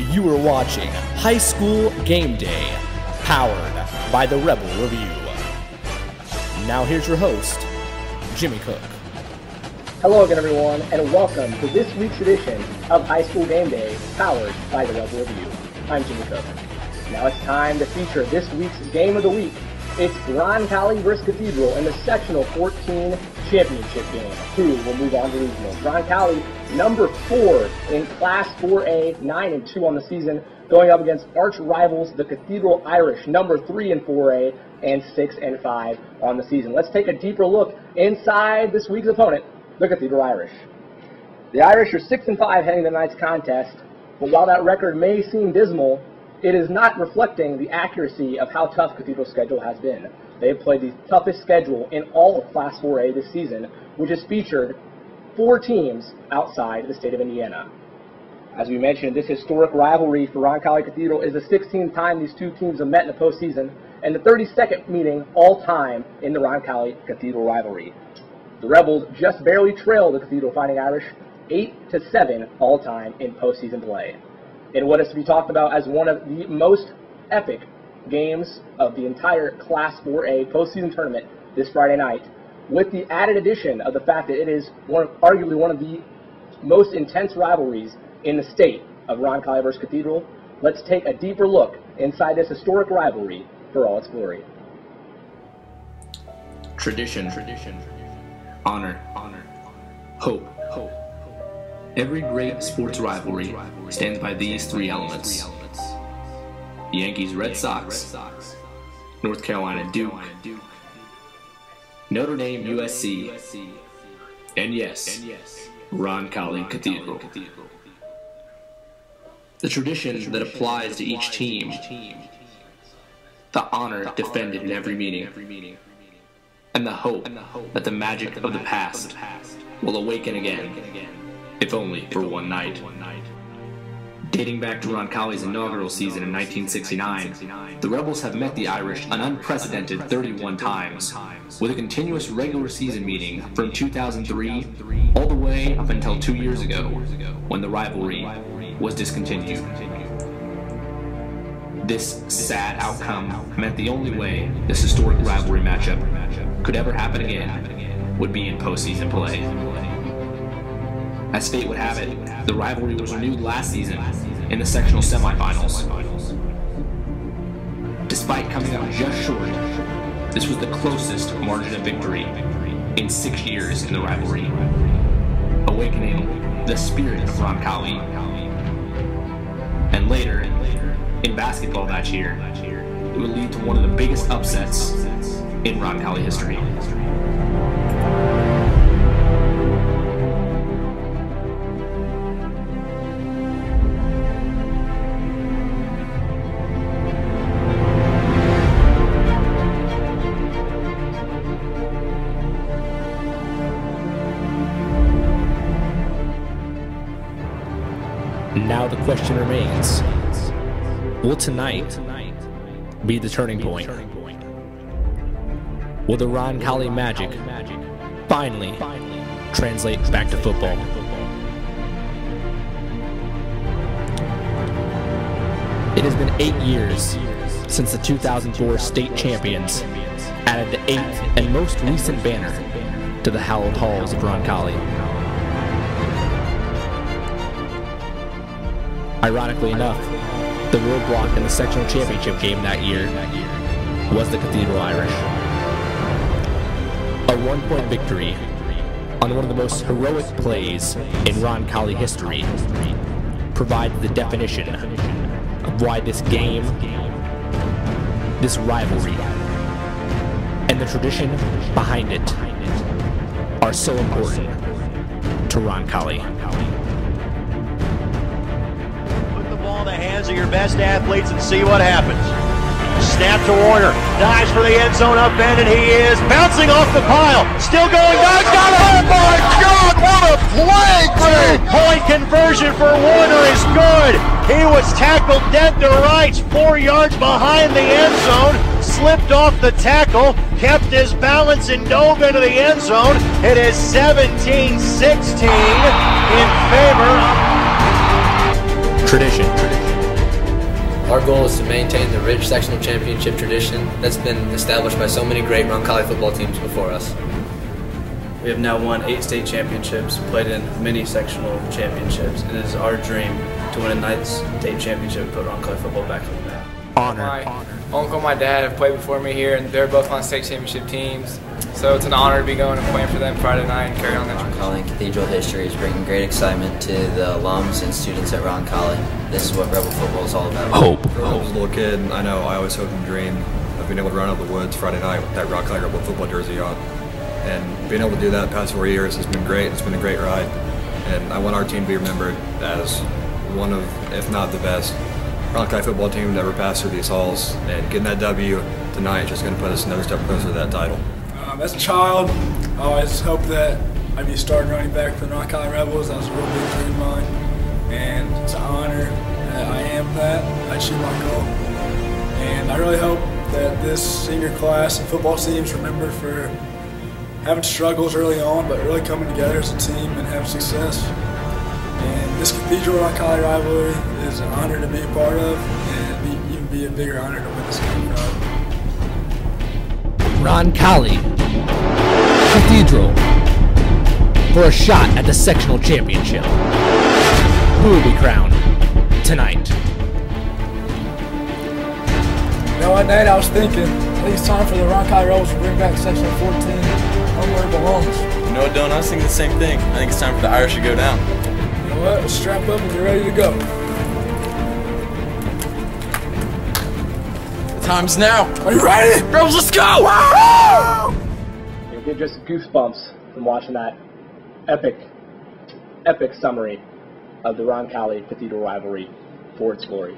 You are watching High School Gameday, powered by the Rebel Review. Now here's your host, Jimmy Cook. Hello again, everyone, and welcome to this week's edition of High School Gameday, powered by the Rebel Review. I'm Jimmy Cook. Now it's time to feature this week's Game of the Week. It's Roncalli versus Cathedral in the Sectional 14 Championship game. Who will move on to regionals? Roncalli, number 4 in Class 4A, 9-2 on the season, going up against arch rivals, the Cathedral Irish, number 3 in 4A, and 6-5 on the season. Let's take a deeper look inside this week's opponent, the Cathedral Irish. The Irish are 6-5 heading to tonight's contest, but while that record may seem dismal, it is not reflecting the accuracy of how tough Cathedral's schedule has been. They have played the toughest schedule in all of Class 4A this season, which has featured 4 teams outside the state of Indiana. As we mentioned, this historic rivalry for Roncalli-Cathedral is the 16th time these two teams have met in the postseason, and the 32nd meeting all-time in the Roncalli-Cathedral rivalry. The Rebels just barely trail the Cathedral Fighting Irish 8-7 all-time in postseason play. In what is to be talked about as one of the most epic games of the entire Class 4A postseason tournament this Friday night, with the added addition of the fact that it is arguably one of the most intense rivalries in the state of Roncalli versus Cathedral. Let's take a deeper look inside this historic rivalry for all its glory. Tradition, honor, hope. Every great sports rivalry stands by these 3 elements. Yankees-Red Sox, North Carolina-Duke, Notre Dame-USC, and yes, Roncalli-Cathedral. The tradition that applies to each team, the honor defended in every meeting, and the hope that the magic of the past will awaken again, if only for one night. Dating back to Roncalli's inaugural season in 1969, the Rebels have met the Irish an unprecedented 31 times, with a continuous regular season meeting from 2003 all the way up until 2 years ago, when the rivalry was discontinued. This sad outcome meant the only way this historic rivalry matchup could ever happen again would be in postseason play. As fate would have it, the rivalry was renewed last season in the sectional semifinals. Despite coming up just short, this was the closest margin of victory in 6 years in the rivalry, awakening the spirit of Roncalli. And later, in basketball that year, it would lead to one of the biggest upsets in Roncalli history. Now the question remains, will tonight be the turning point? Will the Roncalli magic finally translate back to football? It has been 8 years since the 2004 state champions added the 8th and most recent banner to the hallowed halls of Roncalli. Ironically enough, the roadblock in the sectional championship game that year was the Cathedral Irish. A 1-point victory on one of the most heroic plays in Roncalli history provides the definition of why this game, this rivalry, and the tradition behind it are so important to Roncalli. The hands of your best athletes and see what happens. Snap to Warner, dives for the end zone, upended, he is bouncing off the pile, still going, got it! Oh my God, what a play! 2-point conversion for Warner is good. He was tackled dead to rights, 4 yards behind the end zone, slipped off the tackle, kept his balance and dove into the end zone. It is 17-16 in favor of Tradition. Our goal is to maintain the rich sectional championship tradition that's been established by so many great Roncalli football teams before us. We have now won 8 state championships, played in many sectional championships, and it is our dream to win a 9th state championship and put Roncalli football back on the map. Honor. My uncle and my dad have played before me here, and they're both on state championship teams. So it's an honor to be going and playing for them Friday night and carry on that tradition. Roncalli-Cathedral history is bringing great excitement to the alums and students at Roncalli. This is what Rebel football is all about. Hope. Growing up as a little kid, I know I always hoped and dreamed of being able to run out of the woods Friday night with that Roncalli Rebel football jersey on. And being able to do that the past 4 years has been great. It's been a great ride. And I want our team to be remembered as one of, if not the best, Roncalli football team to ever pass through these halls. And getting that W tonight is just going to put us another step closer to that title. As a child, I always hoped that I'd be starting running back for the Roncalli Rebels. That was a real big dream of mine. And it's an honor that I am that. I achieved my goal. And I really hope that this senior class and football teams remember for having struggles early on, but really coming together as a team and having success. And this Cathedral Roncalli rivalry is an honor to be a part of, and even be a bigger honor to win this game. Roncalli-Cathedral for a shot at the sectional championship. Who will be crowned tonight? You know what, Nate? I was thinking, I think it's time for the Roncalli Rebels to bring back Sectional 14 home where it belongs. You know what, Dylan? I was thinking the same thing. I think it's time for the Irish to go down. You know what? Let's strap up and get ready to go. The time's now. Are you ready? Rebels, let's go! You'll get just goosebumps from watching that epic summary of the Roncalli-Cathedral rivalry for its glory.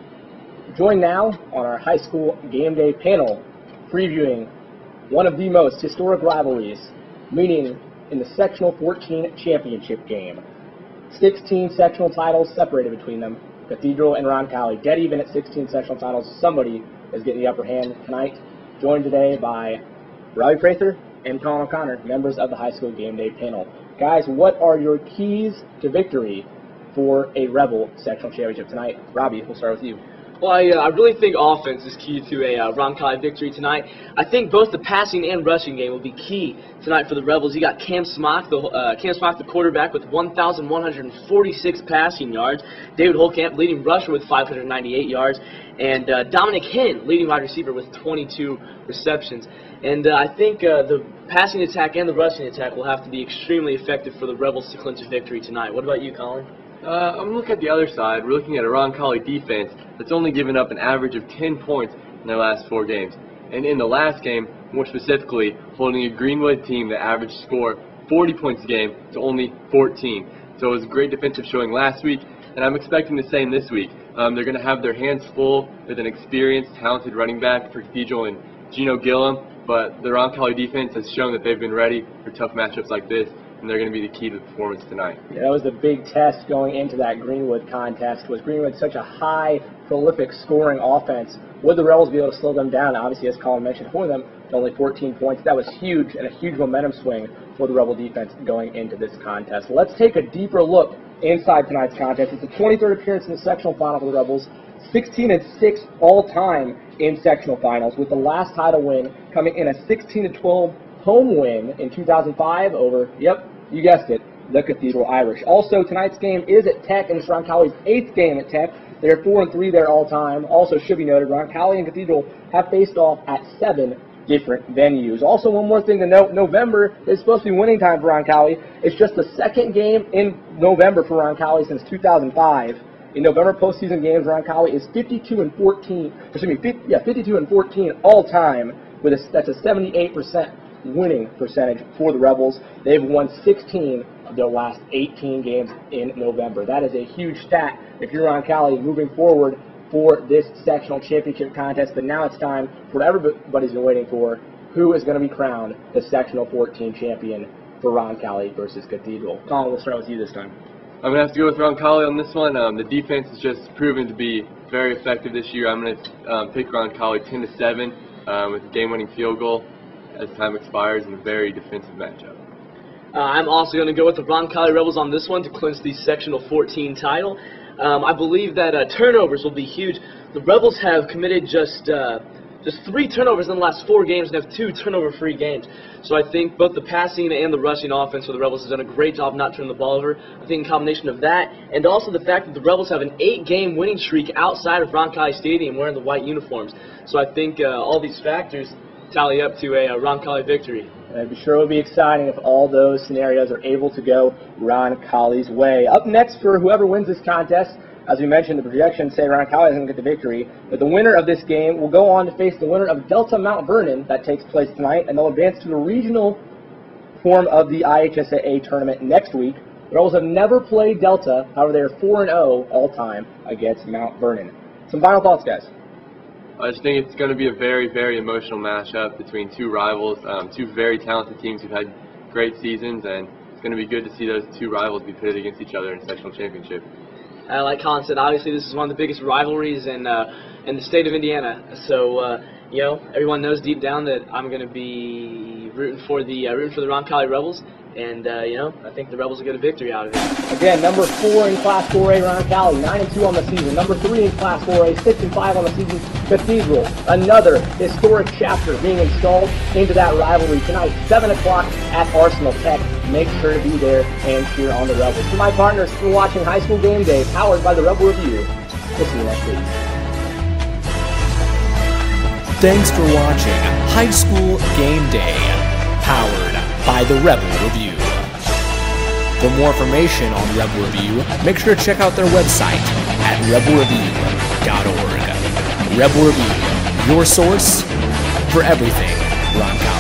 Join now on our high school game day panel, previewing one of the most historic rivalries, meaning in the Sectional 14 championship game. 16 sectional titles separated between them, Cathedral and Roncalli, dead even at 16 sectional titles. Somebody is getting the upper hand tonight. Joined today by Robbie Prather and Colin O'Connor, members of the high school game day panel. Guys, what are your keys to victory for a Rebel sectional championship tonight? Robbie, we'll start with you. Well, I really think offense is key to a Roncalli victory tonight. I think both the passing and rushing game will be key tonight for the Rebels. You got Cam Smock, the quarterback, with 1,146 passing yards. David Holkamp, leading rusher, with 598 yards. And Dominic Hinn, leading wide receiver, with 22 receptions. And I think the passing attack and the rushing attack will have to be extremely effective for the Rebels to clinch a victory tonight. What about you, Colin? I'm looking at the other side. We're looking at a Roncalli defense that's only given up an average of 10 points in their last 4 games. And in the last game, more specifically, holding a Greenwood team that averaged score 40 points a game to only 14. So it was a great defensive showing last week, and I'm expecting the same this week. They're going to have their hands full with an experienced, talented running back for Cathedral and Gino Gillum, but the Roncalli defense has shown that they've been ready for tough matchups like this, and they're going to be the key to the performance tonight. Yeah, that was the big test going into that Greenwood contest. Was Greenwood such a high, prolific scoring offense? Would the Rebels be able to slow them down? Obviously, as Colin mentioned, for them to only 14 points. That was huge, and a huge momentum swing for the Rebel defense going into this contest. Let's take a deeper look inside tonight's contest. It's the 23rd appearance in the sectional final for the Rebels. 16-6 all-time in sectional finals, with the last title win coming in a 16-12 home win in 2005 over, yep, you guessed it, the Cathedral Irish. Also, tonight's game is at Tech, and it's Roncalli's 8th game at Tech. They're 4-3 there all time. Also, should be noted, Roncalli and Cathedral have faced off at 7 different venues. Also, one more thing to note, November is supposed to be winning time for Roncalli. It's just the 2nd game in November for Roncalli since 2005. In November postseason games, Roncalli is 52-14 all time. That's a 78% winning percentage for the Rebels. They've won 16 of their last 18 games in November. That is a huge stat if you're Roncalli moving forward for this sectional championship contest. But now it's time for what everybody's been waiting for. Who is going to be crowned the sectional 14 champion for Roncalli versus Cathedral? Colin, we'll start with you this time. I'm going to have to go with Roncalli on this one. The defense has just proven to be very effective this year. I'm going to pick Roncalli 10-7 with a game-winning field goal as time expires in a very defensive matchup. I'm also going to go with the Roncalli Rebels on this one to clinch the sectional 14 title. I believe that turnovers will be huge the Rebels have committed just 3 turnovers in the last 4 games and have 2 turnover-free games. So I think both the passing and the rushing offense for the Rebels has done a great job not turning the ball over. I think in combination of that and also the fact that the Rebels have an 8-game winning streak outside of Roncalli Stadium wearing the white uniforms. So I think all these factors tally up to a Roncalli victory. I'm sure it will be exciting if all those scenarios are able to go Roncalli's way. Up next for whoever wins this contest, as we mentioned, the projections say Roncalli is going to get the victory, but the winner of this game will go on to face the winner of Delta Mount Vernon that takes place tonight, and they'll advance to the regional form of the IHSAA tournament next week. The Rebels have never played Delta, however they are 4-0 all-time against Mount Vernon. Some final thoughts, guys. I just think it's going to be a very, very emotional matchup between 2 rivals, 2 very talented teams who've had great seasons, and it's going to be good to see those 2 rivals be pitted against each other in the sectional championship. Like Colin said, obviously this is one of the biggest rivalries in the state of Indiana. So you know, everyone knows deep down that I'm going to be rooting for the Roncalli Rebels, and you know, I think the Rebels will get a victory out of it. Again, number 4 in Class 4A Roncalli, 9-2 on the season. Number 3 in Class 4A, 6-5 on the season. Cathedral, another historic chapter being installed into that rivalry tonight, 7 o'clock at Arsenal Tech. Make sure to be there and cheer on the Rebels. For my partners, for watching High School Game Day, powered by the Rebel Review. We'll see you next week. Thanks for watching High School Game Day, powered by the Rebel Review. For more information on Rebel Review, make sure to check out their website at rebelreview.org. Rebel Review, your source for everything Roncalli.